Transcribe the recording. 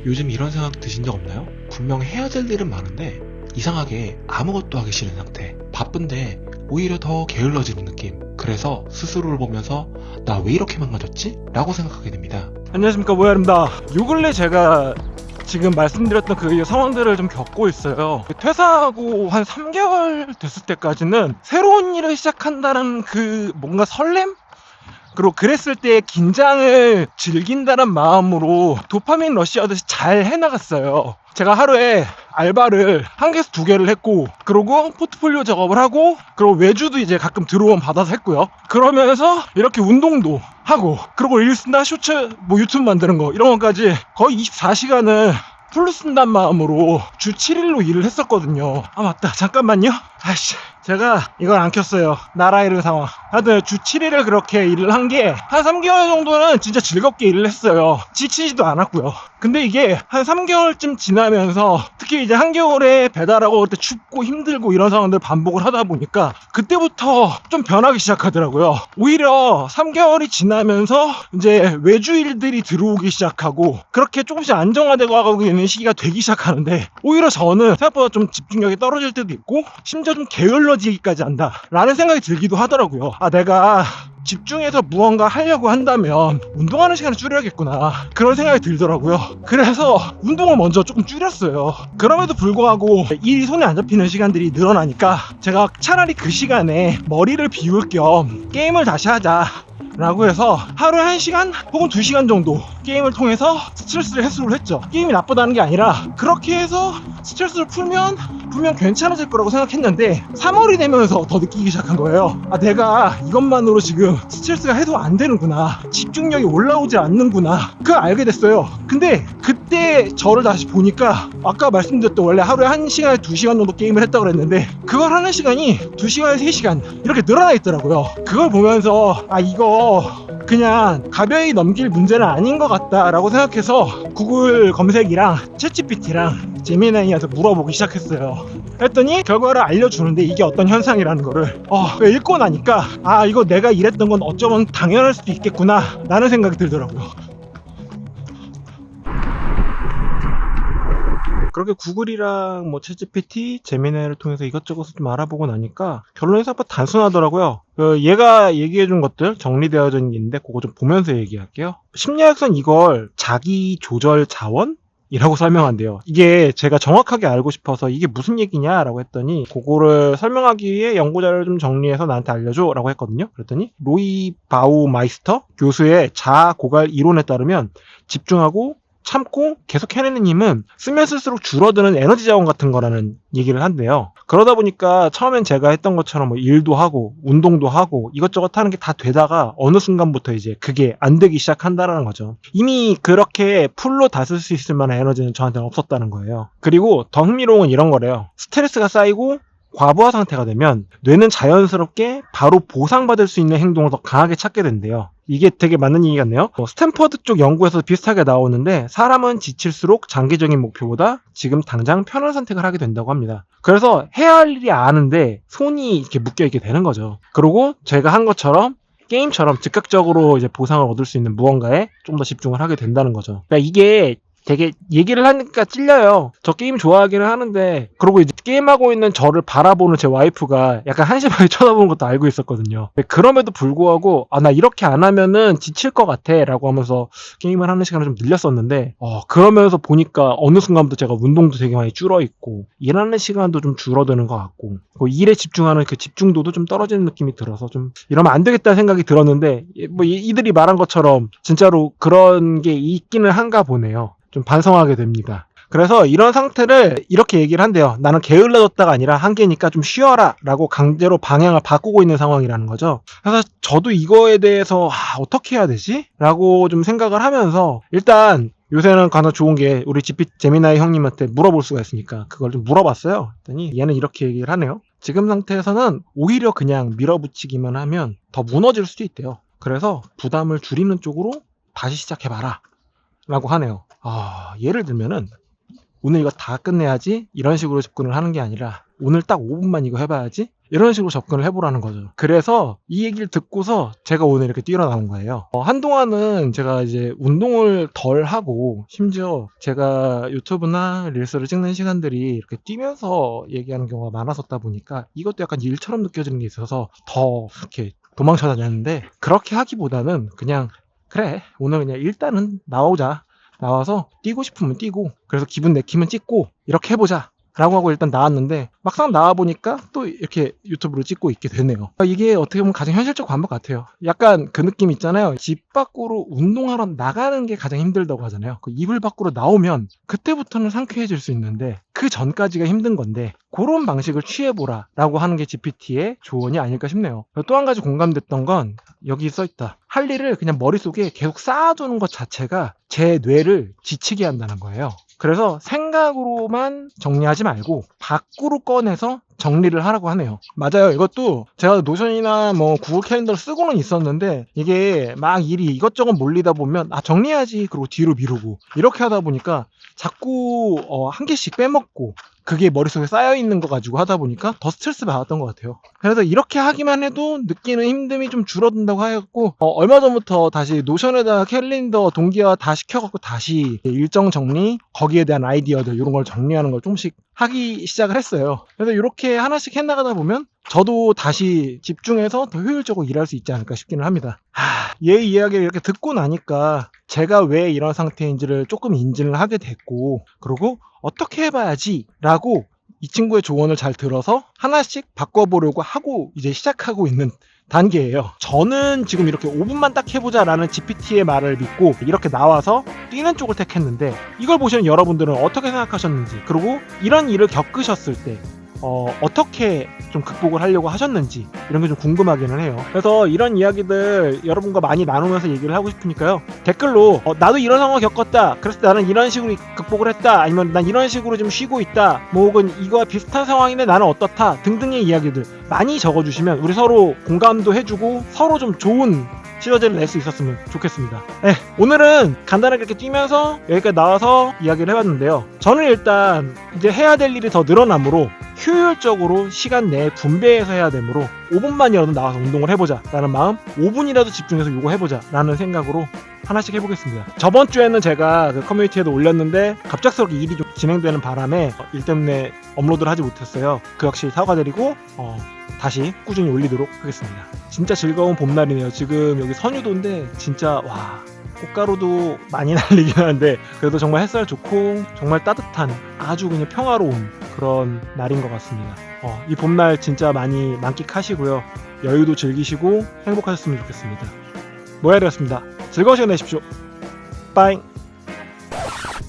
요즘 이런 생각 드신 적 없나요? 분명 해야 될 일은 많은데 이상하게 아무것도 하기 싫은 상태. 바쁜데 오히려 더 게을러지는 느낌. 그래서 스스로를 보면서 나 왜 이렇게 망가졌지? 라고 생각하게 됩니다. 안녕하십니까, 모야입니다. 요 근래 제가 지금 말씀드렸던 그 상황들을 좀 겪고 있어요. 퇴사하고 한 3개월 됐을 때까지는 새로운 일을 시작한다는 그 뭔가 설렘? 그리고 그랬을 때 긴장을 즐긴다는 마음으로 도파민 러시하듯이 잘 해나갔어요. 제가 하루에 알바를 1개에서 2개를 했고, 그리고 포트폴리오 작업을 하고, 그리고 외주도 이제 가끔 들어오면 받아서 했고요. 그러면서 이렇게 운동도 하고, 그리고 일스나 쇼츠, 유튜브 만드는 거 이런 것까지 거의 24시간을 풀로 쓴단 마음으로 주 7일로 일을 했었거든요. 아 맞다, 잠깐만요. 아이씨, 제가 이걸 안 켰어요. 나라 이런 상황. 하여튼 주 7일을 그렇게 일을 한 게 한 3개월 정도는 진짜 즐겁게 일을 했어요. 지치지도 않았고요. 근데 이게 한 3개월쯤 지나면서, 특히 이제 한겨울에 배달하고 그때 춥고 힘들고 이런 상황들 반복을 하다 보니까 그때부터 좀 변하기 시작하더라고요. 오히려 3개월이 지나면서 이제 외주 일들이 들어오기 시작하고, 그렇게 조금씩 안정화되고 가고 있는 시기가 되기 시작하는데, 오히려 저는 생각보다 좀 집중력이 떨어질 때도 있고, 심지어 좀 게을러지기까지 한다 라는 생각이 들기도 하더라고요. 아, 내가 집중해서 무언가 하려고 한다면 운동하는 시간을 줄여야겠구나, 그런 생각이 들더라고요. 그래서 운동을 먼저 조금 줄였어요. 그럼에도 불구하고 일이 손에 안 잡히는 시간들이 늘어나니까 제가 차라리 그 시간에 머리를 비울 겸 게임을 다시 하자 라고 해서 하루에 1시간 혹은 2시간 정도 게임을 통해서 스트레스를 해소를 했죠. 게임이 나쁘다는 게 아니라 그렇게 해서 스트레스를 풀면 분명 괜찮아질 거라고 생각했는데, 3월이 되면서 더 느끼기 시작한 거예요. 아, 내가 이것만으로 지금 스트레스가 해소 안 되는구나, 집중력이 올라오지 않는구나, 그걸 알게 됐어요. 근데 그때 저를 다시 보니까 아까 말씀드렸던 원래 하루에 1시간에 2시간 정도 게임을 했다고 그랬는데, 그걸 하는 시간이 2시간에 3시간 이렇게 늘어나 있더라고요. 그걸 보면서 아, 이거 그냥 가벼이 넘길 문제는 아닌 것 같다라고 생각해서 구글 검색이랑 챗GPT랑 제미나이한테 물어보기 시작했어요. 했더니 결과를 알려주는데 이게 어떤 현상이라는 거를 읽고 나니까 아, 이거 내가 이랬던 건 어쩌면 당연할 수도 있겠구나 라는 생각이 들더라고요. 그렇게 구글이랑 챗GPT, 제미나이를 통해서 이것저것을 좀 알아보고 나니까 결론이 생각보다 단순하더라고요. 얘가 얘기해준 것들 정리되어져 있는데 그거 좀 보면서 얘기할게요. 심리학에서는 이걸 자기 조절 자원? 이라고 설명한대요. 이게 제가 정확하게 알고 싶어서 이게 무슨 얘기냐라고 했더니, 그거를 설명하기 위해 연구자료를 좀 정리해서 나한테 알려줘 라고 했거든요. 그랬더니 로이 바우마이스터 교수의 자아 고갈 이론에 따르면 집중하고 참고 계속 해내는 힘은 쓰면 쓸수록 줄어드는 에너지 자원 같은 거라는 얘기를 한대요. 그러다 보니까 처음엔 제가 했던 것처럼 일도 하고 운동도 하고 이것저것 하는 게 다 되다가 어느 순간부터 이제 그게 안 되기 시작한다라는 거죠. 이미 그렇게 풀로 다 쓸 수 있을 만한 에너지는 저한테는 없었다는 거예요. 그리고 더 흥미로운 건 이런 거래요. 스트레스가 쌓이고 과부하 상태가 되면 뇌는 자연스럽게 바로 보상받을 수 있는 행동을 더 강하게 찾게 된대요. 이게 되게 맞는 얘기 같네요. 스탠퍼드 쪽 연구에서 비슷하게 나오는데, 사람은 지칠수록 장기적인 목표보다 지금 당장 편한 선택을 하게 된다고 합니다. 그래서 해야 할 일이 아는데 손이 이렇게 묶여있게 되는 거죠. 그리고 제가 한 것처럼 게임처럼 즉각적으로 이제 보상을 얻을 수 있는 무언가에 좀 더 집중을 하게 된다는 거죠. 그러니까 이게 되게 얘기를 하니까 찔려요. 저 게임 좋아하기는 하는데, 그리고 이제 게임하고 있는 저를 바라보는 제 와이프가 약간 한심하게 쳐다보는 것도 알고 있었거든요. 그럼에도 불구하고 아, 나 이렇게 안 하면은 지칠 것 같아 라고 하면서 게임을 하는 시간을 좀 늘렸었는데, 그러면서 보니까 어느 순간부터 제가 운동도 되게 많이 줄어 있고 일하는 시간도 좀 줄어드는 것 같고, 일에 집중하는 그 집중도도 좀 떨어지는 느낌이 들어서 좀 이러면 안 되겠다는 생각이 들었는데, 이들이 말한 것처럼 진짜로 그런 게 있기는 한가 보네요. 좀 반성하게 됩니다. 그래서 이런 상태를 이렇게 얘기를 한대요. 나는 게을러졌다가 아니라 한계니까 좀 쉬어라 라고 강제로 방향을 바꾸고 있는 상황이라는 거죠. 그래서 저도 이거에 대해서 어떻게 해야 되지? 라고 좀 생각을 하면서, 일단 요새는 가장 좋은 게 우리 제미나이 형님한테 물어볼 수가 있으니까 그걸 좀 물어봤어요. 그랬더니 얘는 이렇게 얘기를 하네요. 지금 상태에서는 오히려 그냥 밀어붙이기만 하면 더 무너질 수도 있대요. 그래서 부담을 줄이는 쪽으로 다시 시작해봐라 라고 하네요. 예를 들면은 오늘 이거 다 끝내야지 이런 식으로 접근을 하는 게 아니라, 오늘 딱 5분만 이거 해봐야지 이런 식으로 접근을 해보라는 거죠. 그래서 이 얘기를 듣고서 제가 오늘 이렇게 뛰러 나온 거예요. 한동안은 제가 이제 운동을 덜 하고 심지어 제가 유튜브나 릴스를 찍는 시간들이 이렇게 뛰면서 얘기하는 경우가 많았었다 보니까 이것도 약간 일처럼 느껴지는 게 있어서 더 이렇게 도망쳐 다녔는데, 그렇게 하기보다는 그냥 그래 오늘 그냥 일단은 나오자, 나와서 뛰고 싶으면 뛰고 그래서 기분 내키면 찍고 이렇게 해보자 라고 하고 일단 나왔는데, 막상 나와보니까 또 이렇게 유튜브를 찍고 있게 되네요. 이게 어떻게 보면 가장 현실적 방법 같아요. 약간 그 느낌 있잖아요. 집 밖으로 운동하러 나가는 게 가장 힘들다고 하잖아요. 그 이불 밖으로 나오면 그때부터는 상쾌해질 수 있는데 그 전까지가 힘든 건데, 그런 방식을 취해보라 라고 하는 게 GPT의 조언이 아닐까 싶네요. 또 한 가지 공감됐던 건 여기 써있다. 할 일을 그냥 머릿속에 계속 쌓아두는 것 자체가 제 뇌를 지치게 한다는 거예요. 그래서 생각으로만 정리하지 말고 밖으로 꺼내서 정리를 하라고 하네요. 맞아요. 이것도 제가 노션이나 뭐 구글 캘린더를 쓰고는 있었는데, 이게 막 일이 이것저것 몰리다 보면 정리해야지 그리고 뒤로 미루고 이렇게 하다 보니까 자꾸 한 개씩 빼먹고 그게 머릿속에 쌓여있는 거 가지고 하다 보니까 더 스트레스 받았던 것 같아요. 그래서 이렇게 하기만 해도 느끼는 힘듦이 좀 줄어든다고 하였고, 얼마 전부터 다시 노션에다 캘린더 동기화 다 시켜갖고 다시 일정 정리, 거기에 대한 아이디어들 이런 걸 정리하는 걸 조금씩 하기 시작을 했어요. 그래서 이렇게 하나씩 해나가다 보면 저도 다시 집중해서 더 효율적으로 일할 수 있지 않을까 싶기는 합니다. 얘 이야기를 이렇게 듣고 나니까 제가 왜 이런 상태인지를 조금 인지를 하게 됐고, 그리고 어떻게 해봐야지 라고 이 친구의 조언을 잘 들어서 하나씩 바꿔보려고 하고 이제 시작하고 있는 단계예요. 저는 지금 이렇게 5분만 딱 해보자 라는 GPT의 말을 믿고 이렇게 나와서 뛰는 쪽을 택했는데, 이걸 보시는 여러분들은 어떻게 생각하셨는지, 그리고 이런 일을 겪으셨을 때 어떻게 좀 극복을 하려고 하셨는지 이런 게 좀 궁금하기는 해요. 그래서 이런 이야기들 여러분과 많이 나누면서 얘기를 하고 싶으니까요. 댓글로 나도 이런 상황을 겪었다, 그래서 나는 이런 식으로 극복을 했다, 아니면 난 이런 식으로 좀 쉬고 있다, 뭐 혹은 이거와 비슷한 상황인데 나는 어떻다 등등의 이야기들 많이 적어주시면 우리 서로 공감도 해주고 서로 좀 좋은 시너지를 낼 수 있었으면 좋겠습니다. 네, 오늘은 간단하게 이렇게 뛰면서 여기까지 나와서 이야기를 해봤는데요. 저는 일단 이제 해야 될 일이 더 늘어나므로 효율적으로 시간 내에 분배해서 해야 되므로 5분만이라도 나와서 운동을 해보자 라는 마음, 5분이라도 집중해서 이거 해보자 라는 생각으로 하나씩 해보겠습니다. 저번 주에는 제가 그 커뮤니티에도 올렸는데 갑작스럽게 일이 좀 진행되는 바람에 일 때문에 업로드를 하지 못했어요. 그 역시 사과드리고 다시 꾸준히 올리도록 하겠습니다. 진짜 즐거운 봄날이네요. 지금 여기 선유도인데 진짜 꽃가루도 많이 날리긴 하는데 그래도 정말 햇살 좋고 정말 따뜻한 아주 그냥 평화로운 그런 날인 것 같습니다. 이 봄날 진짜 많이 만끽하시고요. 여유도 즐기시고 행복하셨으면 좋겠습니다. 모야리였습니다. 즐거운 시간 되십시오. 빠잉.